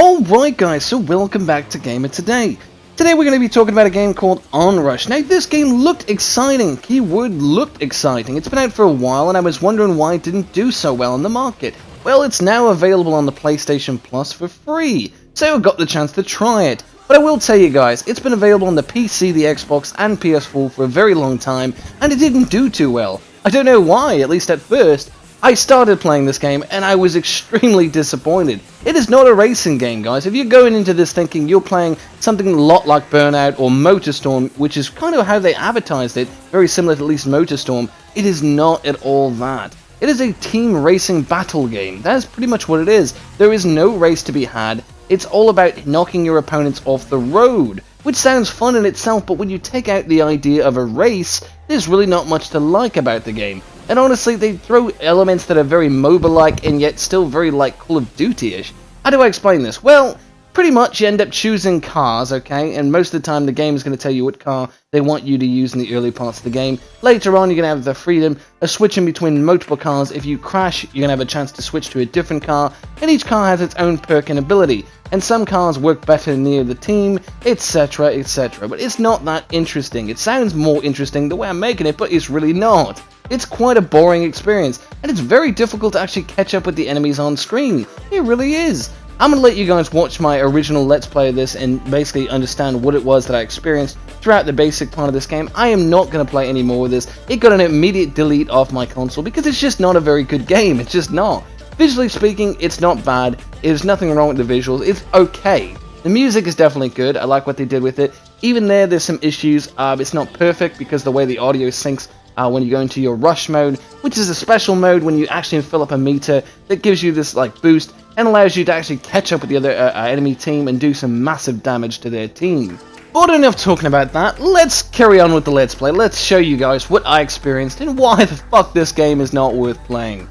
Alright guys, so welcome back to Gamer Today. Today we're going to be talking about a game called ONRUSH. Now this game looked exciting, keyword looked exciting. It's been out for a while and I was wondering why it didn't do so well in the market. Well, it's now available on the PlayStation Plus for free, so I got the chance to try it. But I will tell you guys, it's been available on the PC, the Xbox and PS4 for a very long time and it didn't do too well. I don't know why, at least at first. I started playing this game and I was extremely disappointed. It is not a racing game, guys. If you're going into this thinking you're playing something a lot like Burnout or Motorstorm, which is kind of how they advertised it, very similar to at least Motorstorm, it is not at all that. It is a team racing battle game. That is pretty much what it is. There is no race to be had. It's all about knocking your opponents off the road, which sounds fun in itself, but when you take out the idea of a race, there's really not much to like about the game. And honestly, they throw elements that are very MOBA-like and yet still very like Call of Duty-ish. How do I explain this? Well, pretty much you end up choosing cars, okay? And most of the time the game is going to tell you what car they want you to use in the early parts of the game. Later on, you're going to have the freedom of switching between multiple cars. If you crash, you're going to have a chance to switch to a different car. And each car has its own perk and ability. And some cars work better near the team, etc, etc. But it's not that interesting. It sounds more interesting the way I'm making it, but it's really not. It's quite a boring experience, and it's very difficult to actually catch up with the enemies on screen. It really is. I'm going to let you guys watch my original Let's Play of this and basically understand what it was that I experienced throughout the basic part of this game. I am not going to play any more of this. It got an immediate delete off my console because it's just not a very good game. It's just not. Visually speaking, it's not bad. There's nothing wrong with the visuals. It's okay. The music is definitely good. I like what they did with it. Even there's some issues. It's not perfect because the way the audio syncs when you go into your rush mode, which is a special mode when you actually fill up a meter that gives you this like boost and allows you to actually catch up with the other enemy team and do some massive damage to their team. But enough talking about that, let's carry on with the Let's Play. Let's show you guys what I experienced and why the fuck this game is not worth playing.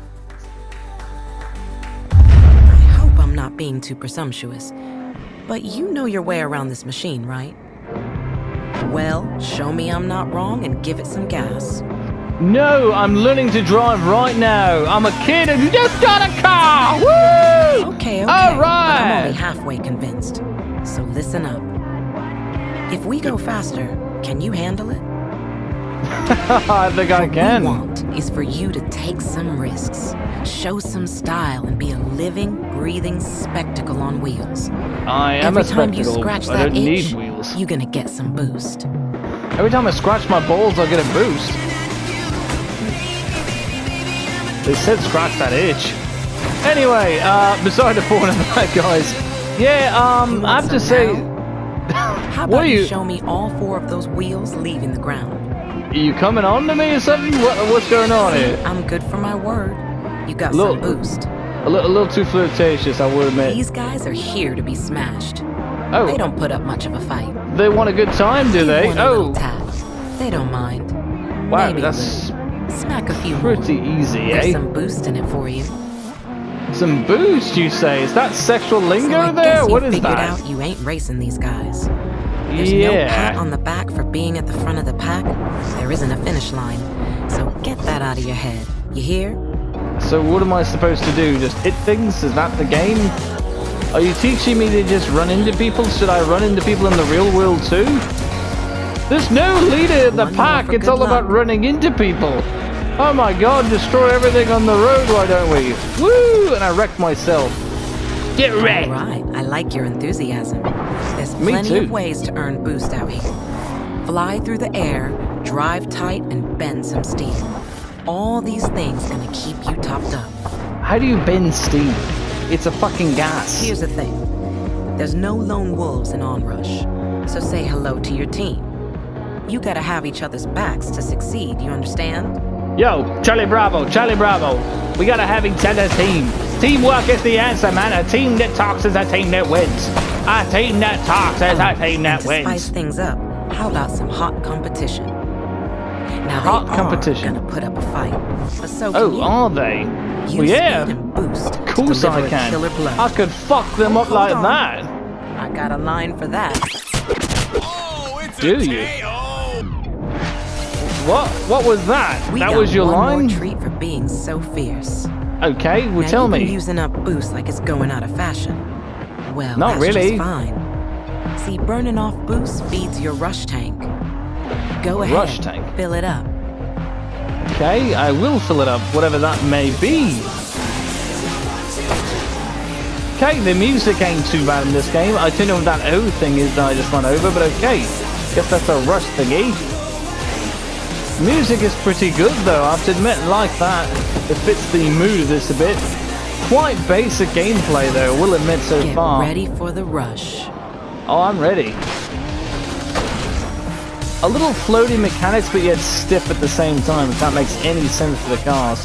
I hope I'm not being too presumptuous, but you know your way around this machine, right? Well, show me I'm not wrong and give it some gas. No, I'm learning to drive right now. I'm a kid and just got a car! Woo! Okay, All but right! I'm only halfway convinced. So listen up. If we go faster, can you handle it? I think I can. What we want is for you to take some risks, show some style, and be a living, breathing spectacle on wheels. I am Every a time you spectacle. scratch I that don't need itch, wheels. you're gonna get some boost. Every time I scratch my balls, I get a boost. They said scratch that itch. Anyway, beside the point of that, guys. Yeah, I have to say... How What about are you you... show me all 4 of those wheels leaving the ground? Are you coming on to me or something? What's going on here? I'm good for my word. You got Look. some boost. A little too flirtatious, I would admit. These guys are here to be smashed. Oh. They don't put up much of a fight. They want a good time, do they? Want a little Oh, tap. They don't mind. wow, Maybe that's smack a few pretty more. easy, There's eh? some boost in it for you. Some boost, you say? Is that sexual So lingo I there? guess you What is figured that? out you ain't racing these guys. There's no pat on the back for being at the front of the pack. There isn't a finish line. So get that out of your head. You hear? So what am I supposed to do? Just hit things? Is that the game? Are you teaching me to just run into people? Should I run into people in the real world too? There's no leader in the One more pack. for It's good all about luck. running into people. Oh my god, destroy everything on the road, why don't we? Woo! And I wrecked myself. Get wrecked! Alright, I like your enthusiasm. There's Me plenty too. of ways to earn boost out here. Fly through the air, drive tight, and bend some steel. All these things gonna keep you topped up. How do you bend steel? It's a fucking gas. Here's the thing. There's no lone wolves in ONRUSH, so say hello to your team. You gotta have each other's backs to succeed, you understand? Yo, Charlie Bravo, Charlie Bravo. We gotta have each other's team. Teamwork is the answer, man. A team that talks is a team that wins. A team that talks is a team that And to spice wins. things up, how about some hot competition? Now Hot they competition? are gonna put up a fight, but so can Oh, you. are they? Use Well, yeah. speed and boost Of course to I deliver a can. killer blow. I could fuck them up Hold like on. that. I got a line for that. Do you? What was that? We That got was your one line? more treat for being so fierce. Okay, well Now tell you've been me. using up boost like it's going out of fashion. Well, Not that's really. just fine. See, burning off boost feeds your rush tank. Go ahead, Rush tank. fill it up. Okay, I will fill it up, whatever that may be. Okay, the music ain't too bad in this game. I don't know what that O thing is that I just went over, but okay. Guess that's a rush thingy. Music is pretty good though, I have to admit, like that. It fits the mood of this a bit. Quite basic gameplay though, we'll admit so far. Get ready for the rush. Oh, I'm ready. A little floaty mechanics, but yet stiff at the same time, if that makes any sense for the cars.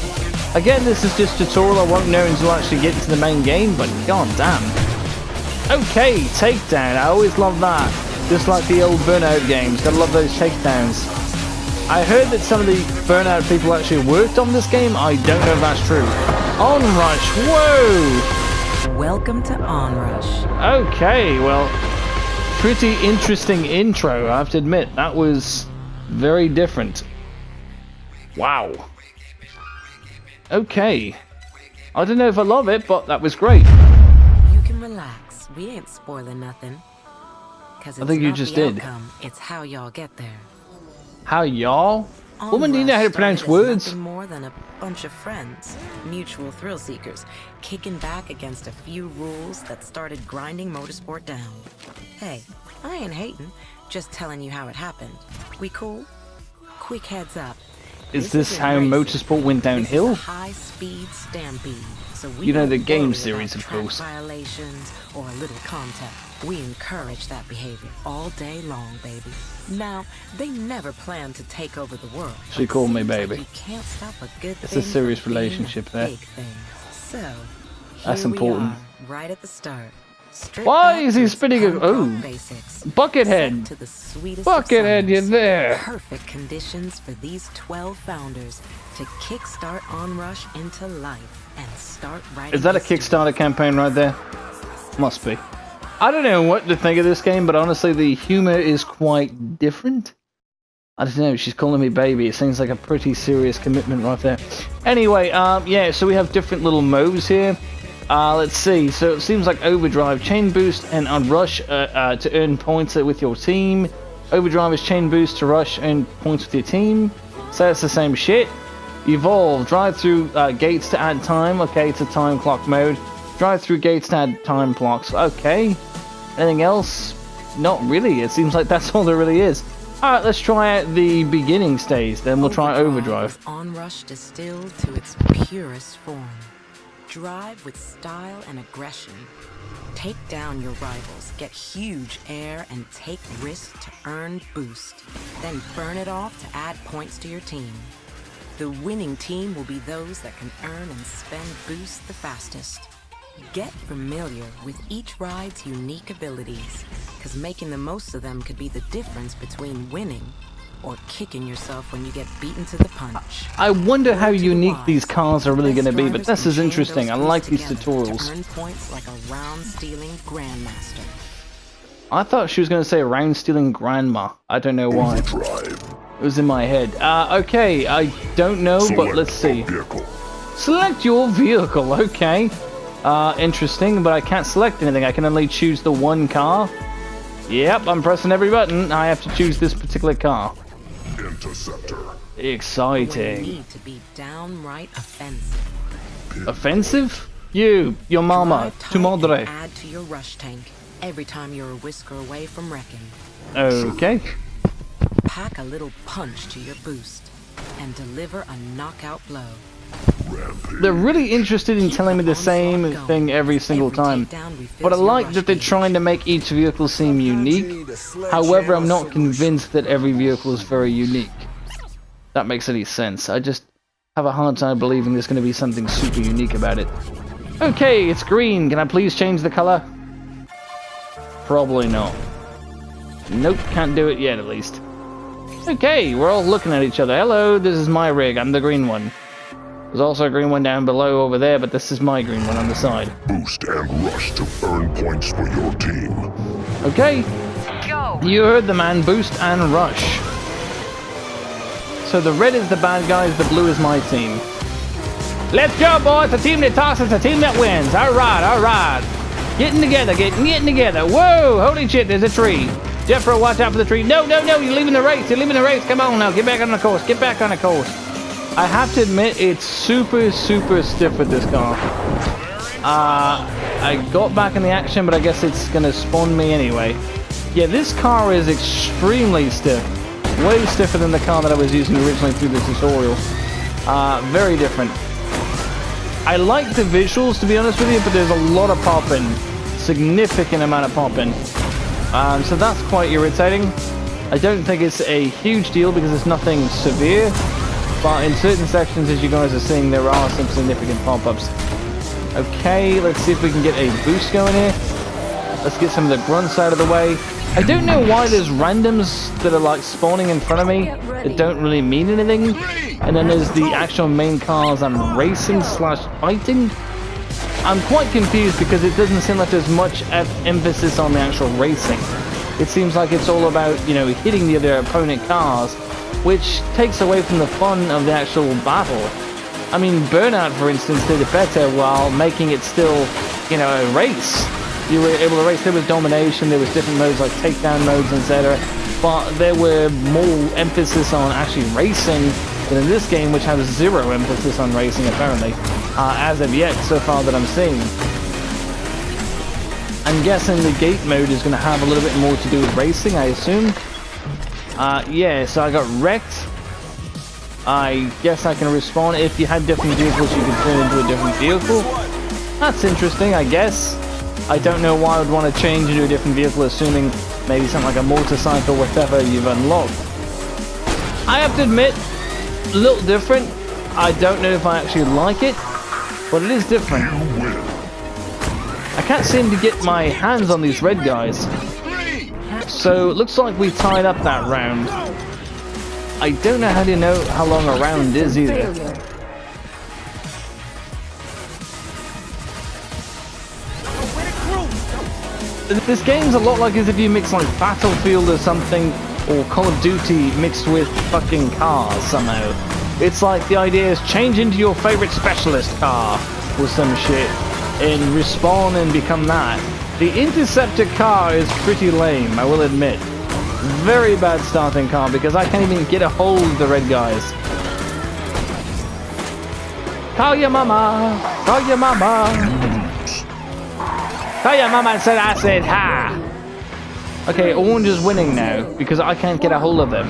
Again, this is just tutorial, I won't know until I actually get into the main game, but god damn. Okay, takedown, I always love that. Just like the old Burnout games, gotta love those takedowns. I heard that some of the Burnout people actually worked on this game, I don't know if that's true. ONRUSH, whoa! Welcome to ONRUSH. Okay, well, pretty interesting intro, I have to admit. That was very different. Wow. Okay. I don't know if I love it, but that was great. You can relax. We ain't spoiling nothing. Cause I think you just did. Outcome, it's how y'all get there. How y'all? Woman, do you know how to pronounce words? Nothing more than a bunch of friends, mutual thrill seekers, kicking back against a few rules that started grinding motorsport down. Hey, I ain't hating, just telling you how it happened. We cool? Quick heads up. Is this how motorsport went downhill? This is a high-speed stampede, so we You know, the don't game worry series, about of track course. violations or a little contact. We encourage that behavior all day long, baby. Now, they never plan to take over the world. She but called me seems like baby. you can't stop a good It's a thing serious from being a relationship there. big thing. So, That's here important. we are, right at the start. Straight Why back is to he its spinning a- punk oh. rock basics. Buckethead! Set to the sweetest of Buckethead, you're summers. there! Perfect conditions for these 12 founders to kickstart ONRUSH into life and start writing. Is that a history. Kickstarter campaign right there? Must be. I don't know what to think of this game, but honestly, the humor is quite different. I don't know, she's calling me baby. It seems like a pretty serious commitment right there. Anyway, yeah, so we have different little modes here. Let's see. So it seems like Overdrive, Chain Boost, and Unrush to earn points with your team. Overdrive is Chain Boost to rush, earn points with your team. So it's the same shit. Evolve, drive through gates to add time. Okay, it's a time clock mode. Drive through gates to add time clocks. Okay. Anything else? Not really. It seems like that's all there really is. Alright, let's try out the beginning stage, then we'll try Overdrive. ONRUSH distilled to its purest form. Drive with style and aggression. Take down your rivals, get huge air, and take risks to earn boost. Then burn it off to add points to your team. The winning team will be those that can earn and spend boost the fastest. Get familiar with each ride's unique abilities, because making the most of them could be the difference between winning or kicking yourself when you get beaten to the punch. I wonder how unique these cars are really going to be, but this is interesting. I like these tutorials. Earn points like a round-stealing grandmaster. I thought she was going to say round-stealing grandma. I don't know why. It was in my head. Okay, I don't know, but let's see. Select your vehicle, okay. Interesting, but I can't select anything. I can only choose the one car. Yep, I'm pressing every button. I have to choose this particular car. Interceptor. Exciting. You need to be downright offensive. Offensive? Your mama, Drive tu tight and madre. add to your rush tank every time you're a whisker away from wrecking. Okay. Pack a little punch to your boost and deliver a knockout blow. They're really interested in telling me the same thing every single time. But I like that they're trying to make each vehicle seem unique. However, I'm not convinced that every vehicle is very unique. That makes any sense. I just have a hard time believing there's going to be something super unique about it. Okay, it's green. Can I please change the color? Probably not. Nope, can't do it yet at least. Okay, we're all looking at each other. Hello, this is my rig. I'm the green one. There's also a green one down below over there, but this is my green one on the side. Boost and rush to earn points for your team. Okay. Go! You heard the man. Boost and rush. So the red is the bad guys, the blue is my team. Let's go, boys. The team that talks is the team that wins. Alright, alright. Getting together. Whoa, holy shit, there's a tree. Jeffro, watch out for the tree. No, you're leaving the race. Come on now, get back on the course. I have to admit, it's super stiff with this car. I got back in the action, but I guess it's gonna spawn me anyway. Yeah, this car is extremely stiff. Way stiffer than the car that I was using originally through the tutorial. Very different. I like the visuals, to be honest with you, but there's a lot of popping. Significant amount of popping. So that's quite irritating. I don't think it's a huge deal because it's nothing severe. But in certain sections, as you guys are seeing, there are some significant pop-ups. Okay, let's see if we can get a boost going here. Let's get some of the grunts out of the way. I don't know why there's randoms that are like spawning in front of me that don't really mean anything. And then there's the actual main cars I'm racing / fighting. I'm quite confused because it doesn't seem like there's much emphasis on the actual racing. It seems like it's all about, you know, hitting the other opponent cars, which takes away from the fun of the actual battle. I mean, Burnout, for instance, did it better while making it still, you know, a race. You were able to race. There was domination, there was different modes like takedown modes, etc. But there were more emphasis on actually racing than in this game, which has zero emphasis on racing, apparently. As of yet, so far that I'm seeing. I'm guessing the gate mode is going to have a little bit more to do with racing, I assume. Yeah, so I got wrecked. I guess I can respawn. If you had different vehicles, you could turn into a different vehicle. That's interesting, I guess. I don't know why I would want to change into a different vehicle, assuming maybe something like a motorcycle, whatever you've unlocked. I have to admit, a little different. I don't know if I actually like it, but it is different. I can't seem to get my hands on these red guys. So it looks like we tied up that round. I don't know how to know how long a round is either. This game's a lot like as if you mix like Battlefield or something, or Call of Duty mixed with fucking cars somehow. It's like the idea is change into your favorite specialist car or some shit and respawn and become that. The Interceptor car is pretty lame, I will admit. Very bad starting car because I can't even get a hold of the red guys. Call your mama, call your mama. Call your mama and said I said hi. Okay, Orange is winning now because I can't get a hold of them.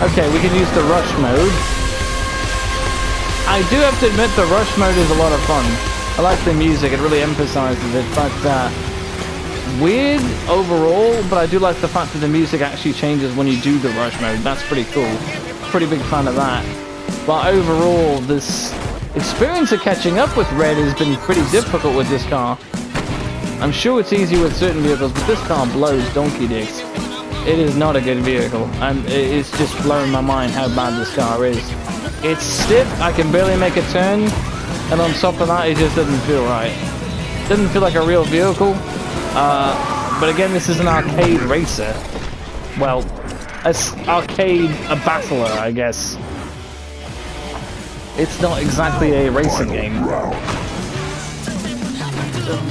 Okay, we can use the rush mode. I do have to admit the rush mode is a lot of fun. I like the music, it really emphasizes it, but weird overall, but I do like the fact that the music actually changes when you do the rush mode. That's pretty cool. Pretty big fan of that. But overall, this experience of catching up with Red has been pretty difficult with this car. I'm sure it's easy with certain vehicles, but this car blows donkey dicks. It is not a good vehicle, and it's just blowing my mind how bad this car is. It's stiff, I can barely make a turn, and on top of that, it just doesn't feel right. It doesn't feel like a real vehicle, but again, this is an arcade racer. Well, a battler, I guess. It's not exactly a racing game. A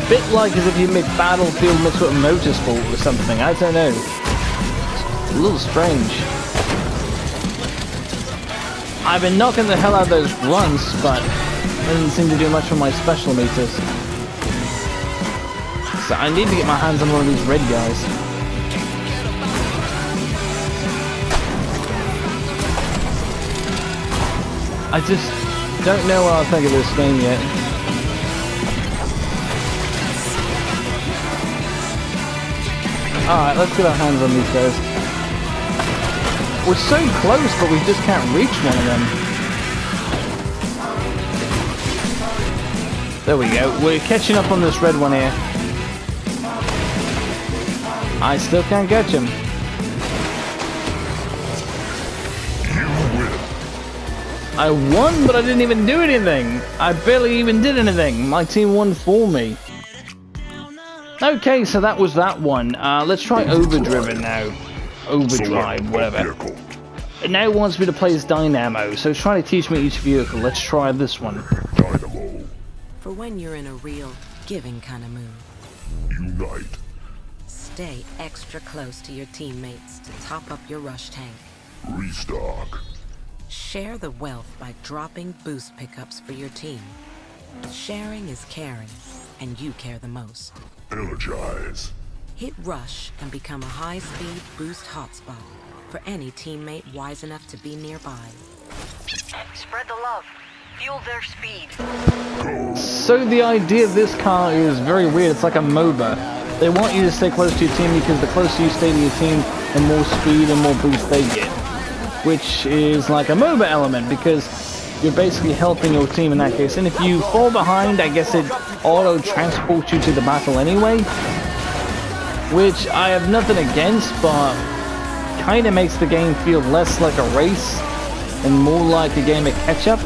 bit like as if you mix Battlefield mixed with Motorsport or something, I don't know. It's a little strange. I've been knocking the hell out of those grunts, but it doesn't seem to do much for my special meters. So I need to get my hands on one of these red guys. I just don't know what I think of this game yet. Alright, let's get our hands on these guys. We're so close, but we just can't reach one of them. There we go. We're catching up on this red one here. I still can't catch him. I won, but I didn't even do anything. I barely even did anything. My team won for me. Okay, so that was that one. Let's try Overdriven now. Overdrive, whatever. It now wants me to play as Dynamo, so it's trying to teach me each vehicle. Let's try this one. For when you're in a real giving kind of move. Unite. Stay extra close to your teammates to top up your rush tank. Restock. Share the wealth by dropping boost pickups for your team. Sharing is caring, and you care the most. Energize. Hit rush and become a high-speed boost hotspot for any teammate wise enough to be nearby. Spread the love. Fuel their speed. So the idea of this car is very weird. It's like a MOBA. They want you to stay close to your team because the closer you stay to your team, the more speed and more boost they get. Which is like a MOBA element because you're basically helping your team in that case. And if you fall behind, I guess it auto-transports you to the battle anyway. Which I have nothing against, but kind of makes the game feel less like a race and more like a game of catch-up.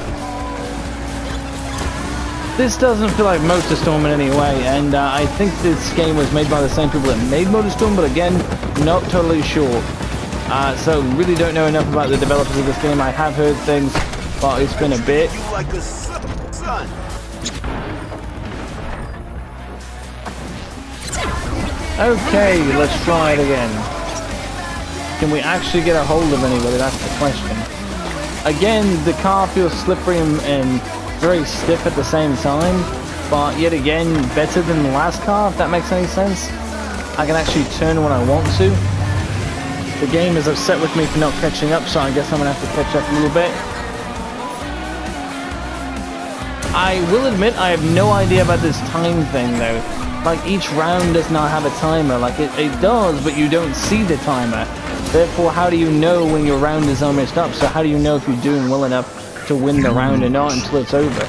This doesn't feel like MotorStorm in any way, and I think this game was made by the same people that made MotorStorm, but again, not totally sure. So really don't know enough about the developers of this game. I have heard things, but it's been a bit. Like the sun. Okay, let's try it again. Can we actually get a hold of anybody? That's the question. Again, the car feels slippery and very stiff at the same time, but yet again, better than the last car, if that makes any sense. I can actually turn when I want to. The game is upset with me for not catching up, so I guess I'm gonna have to catch up a little bit. I will admit I have no idea about this time thing though. Like each round does not have a timer, like it does, but you don't see the timer. Therefore, how do you know when your round is almost up? So how do you know if you're doing well enough to win the round or not until it's over?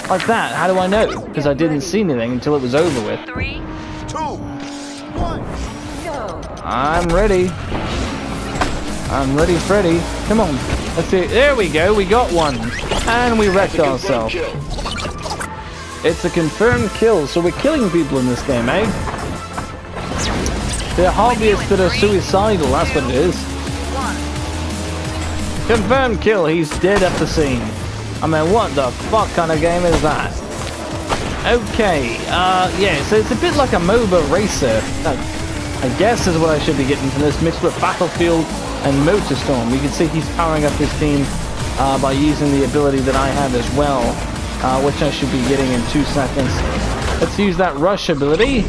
Like that, how do I know? Because I didn't see anything until it was over with. 3, 2, 1, go! I'm ready. I'm ready, Freddy. Come on. Let's see. There we go. We got one. And we wrecked ourselves. It's a confirmed kill. So we're killing people in this game, eh? They're hobbyists that are suicidal. That's what it is. Confirmed kill. He's dead at the scene. I mean, what the fuck kind of game is that? Okay. Yeah. So it's a bit like a MOBA racer. I guess is what I should be getting from this, mixed with Battlefield and MotorStorm. You can see he's powering up his team by using the ability that I have as well, which I should be getting in 2 seconds. Let's use that rush ability.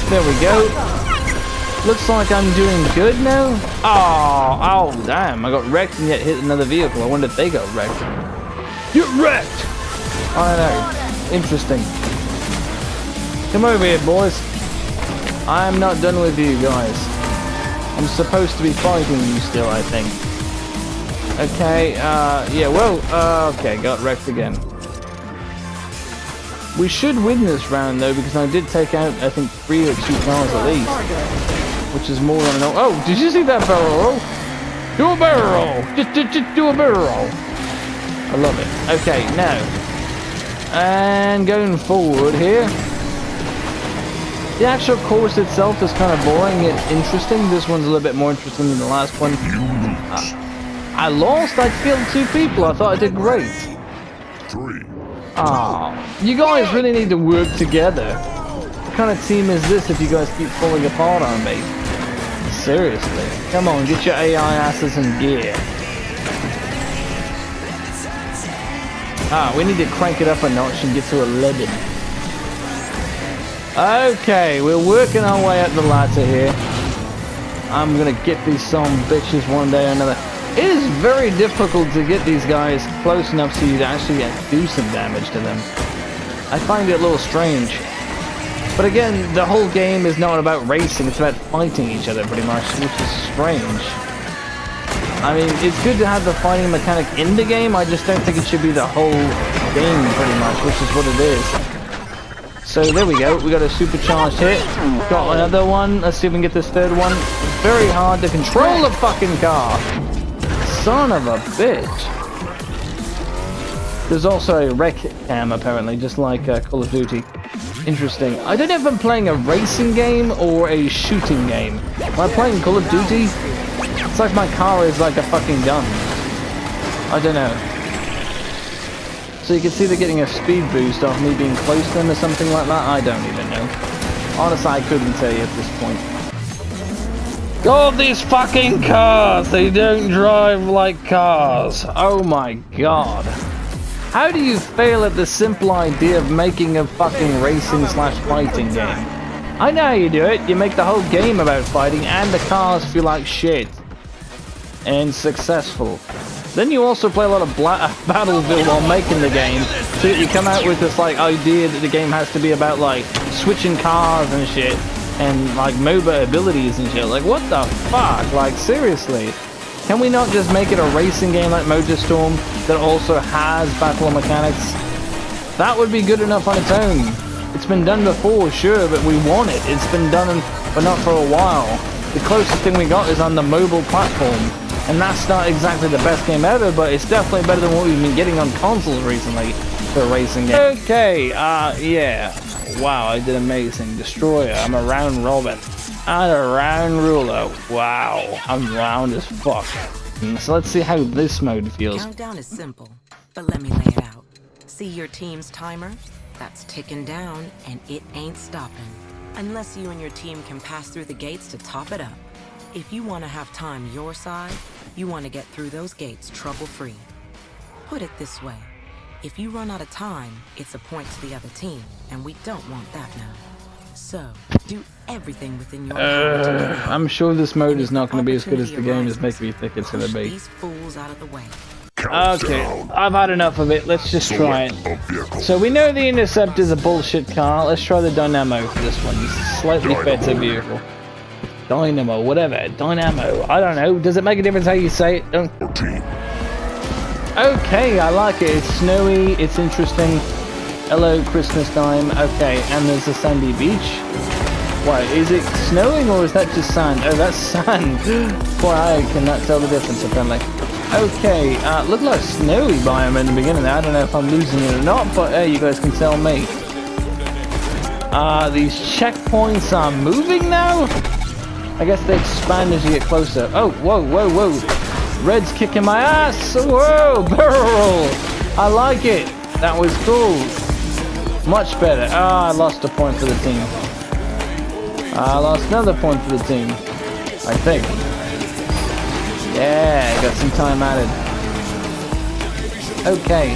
There we go. Looks like I'm doing good now. Oh, damn. I got wrecked and yet hit another vehicle. I wonder if they got wrecked. Get wrecked! I don't know. Interesting. Come over here, boys. I'm not done with you guys. I'm supposed to be fighting you still, I think. Okay, yeah, well, okay, got wrecked again. We should win this round, though, because I did take out, I think, 3 or 2 cars at least. Which is more than enough. Oh, did you see that barrel roll? Do a barrel roll! Just do a barrel roll! I love it. Okay, now. And going forward here. The actual course itself is kind of boring yet interesting. This one's a little bit more interesting than the last one. I lost. I killed 2 people. I thought I did great. 3. You guys really need to work together. What kind of team is this if you guys keep falling apart on me? Seriously. Come on, get your AI asses in gear. We need to crank it up a notch and get to 11. Okay, we're working our way up the ladder here. I'm gonna get these some bitches one day or another. It is very difficult to get these guys close enough so you to actually do some damage to them. I find it a little strange. But again, the whole game is not about racing, it's about fighting each other pretty much, which is strange. I mean, it's good to have the fighting mechanic in the game, I just don't think it should be the whole game pretty much, which is what it is. So there we go, we got a supercharged hit, got another one, let's see if we can get this 3rd one. Very hard to control the fucking car. Son of a bitch. There's also a wreck cam apparently, just like Call of Duty. Interesting. I don't know if I'm playing a racing game or a shooting game. Am I playing Call of Duty? It's like my car is like a fucking gun. I don't know. So you can see they're getting a speed boost off me being close to them or something like that. I don't even know. Honestly, I couldn't tell you at this point. God, these fucking cars! They don't drive like cars. Oh my god. How do you fail at the simple idea of making a fucking racing slash fighting game? I know how you do it. You make the whole game about fighting and the cars feel like shit. And successful. Then you also play a lot of Battlefield while making the game, so that you come out with this like idea that the game has to be about like switching cars and shit, and like MOBA abilities and shit. Like what the fuck? Like seriously, can we not just make it a racing game like MotorStorm that also has battle mechanics? That would be good enough on its own. It's been done before, sure, but we want it. It's been done, but not for a while. The closest thing we got is on the mobile platform. And that's not exactly the best game ever, but it's definitely better than what we've been getting on consoles recently for a racing game. Okay, yeah. Wow, I did amazing. Destroyer, I'm a round robin. And a round ruler. Wow, I'm round as fuck. So let's see how this mode feels. Countdown is simple, but let me lay it out. See your team's timer? That's ticking down, and it ain't stopping. Unless you and your team can pass through the gates to top it up. If you want to have time your side, you want to get through those gates trouble-free. Put it this way, if you run out of time, it's a point to the other team, and we don't want that now. So, do everything within your power to get out. I'm sure this mode And is if not going to be as good as opportunity the game is arises, making me think it's going to push be. these fools out of the way. Okay, I've had enough of it. Let's just try it. So we know the Intercept is a bullshit car. Let's try the Dynamo for this one. It's a slightly better vehicle. Dynamo, whatever. Dynamo. I don't know. Does it make a difference how you say it? Don't. Okay, I like it. It's snowy. It's interesting. Hello, Christmas time. Okay, and there's a sandy beach. What, is it snowing or is that just sand? Oh, that's sand. Boy, I cannot tell the difference apparently. Okay, looked like a snowy biome in the beginning there. I don't know if I'm losing it or not, but hey, you guys can tell me. These checkpoints are moving now? I guess they expand as you get closer. Oh, whoa, whoa, whoa. Red's kicking my ass. Whoa, barrel. I like it. That was cool. Much better. Ah, I lost a point for the team. I lost another point for the team. I think. Yeah, got some time added. Okay.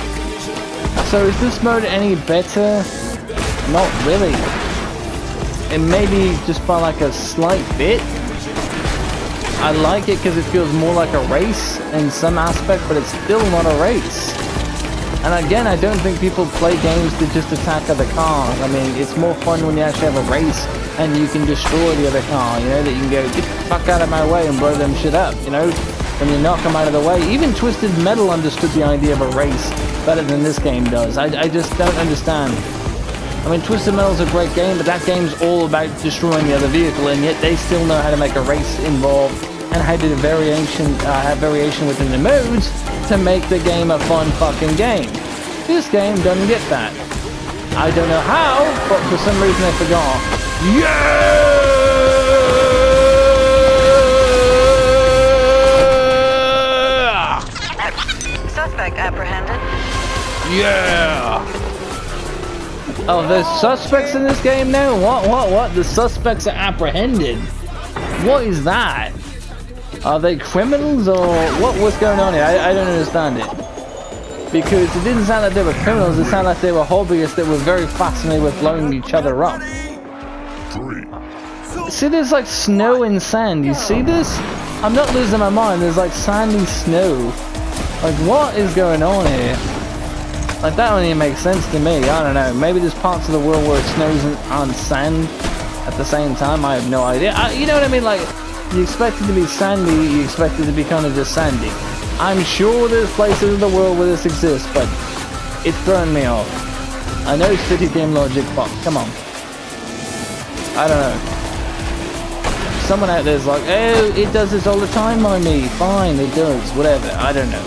So is this mode any better? Not really. It may be just by like a slight bit. I like it because it feels more like a race in some aspect, but it's still not a race. And again, I don't think people play games to just attack other cars. I mean, it's more fun when you actually have a race and you can destroy the other car, you know, that you can go, get the fuck out of my way and blow them shit up, you know, when you knock them out of the way. Even Twisted Metal understood the idea of a race better than this game does. I just don't understand. I mean, Twisted Metal's a great game, but that game's all about destroying the other vehicle, and yet they still know how to make a race involved and how to do have variation within the modes to make the game a fun fucking game. This game doesn't get that. I don't know how, but for some reason I forgot. Yeah! Suspect apprehended. Yeah! Oh, there's suspects in this game now? What? The suspects are apprehended. What is that? Are they criminals or what's going on here? I don't understand it. Because it didn't sound like they were criminals, it sounded like they were hobbyists that were very fascinated with blowing each other up. See, there's like snow and sand. You see this? I'm not losing my mind. There's like sandy snow. Like, what is going on here? Like, that don't even make sense to me. I don't know. Maybe there's parts of the world where it snows on sand at the same time. I have no idea. You know what I mean? Like, you expect it to be sandy, you expect it to be kind of just sandy. I'm sure there's places in the world where this exists, but it's throwing me off. I know City Game Logic, but come on. I don't know. Someone out there's like, oh, it does this all the time on me. Fine, it does. Whatever. I don't know.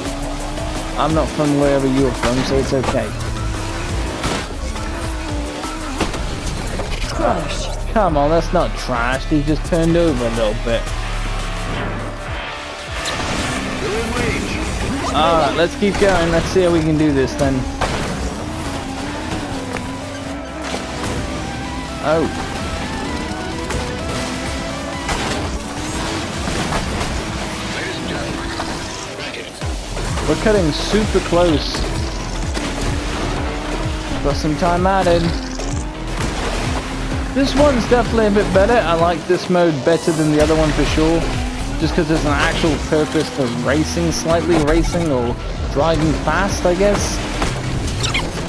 I'm not from wherever you're from, so it's okay. Trash. Come on, that's not trash. He just turned over a little bit. Alright, let's keep going. Let's see how we can do this then. Oh. We're cutting super close. Got some time added. This one's definitely a bit better. I like this mode better than the other one for sure. Just because there's an actual purpose to racing, slightly racing, or driving fast, I guess.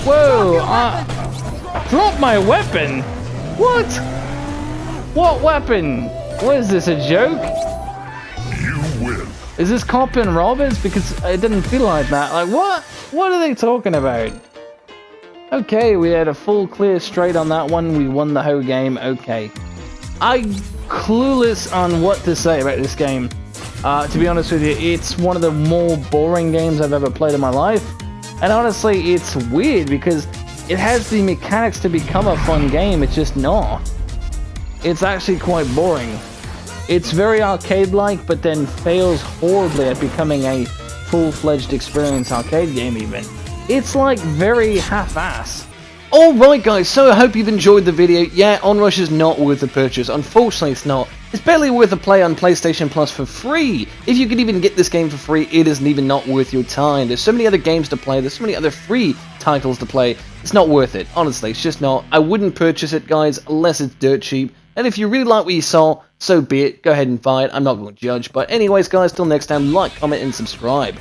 Whoa! Drop my weapon! What? What weapon? What is this, a joke? You win. Is this cop and robbers? Because it didn't feel like that. Like, what? What are they talking about? Okay, we had a full clear straight on that one. We won the whole game. Okay. I'm clueless on what to say about this game. To be honest with you, it's one of the more boring games I've ever played in my life. And honestly, it's weird because it has the mechanics to become a fun game. It's just not. It's actually quite boring. It's very arcade-like, but then fails horribly at becoming a full-fledged experience arcade game even. It's like very half-ass. Alright guys, so I hope you've enjoyed the video. Yeah, ONRUSH is not worth the purchase. Unfortunately it's not. It's barely worth a play on PlayStation Plus for free. If you could even get this game for free, it isn't even not worth your time. There's so many other games to play, there's so many other free titles to play. It's not worth it, honestly, it's just not. I wouldn't purchase it guys, unless it's dirt cheap. And if you really like what you saw, so be it. Go ahead and buy it, I'm not going to judge. But anyways guys, till next time, like, comment and subscribe.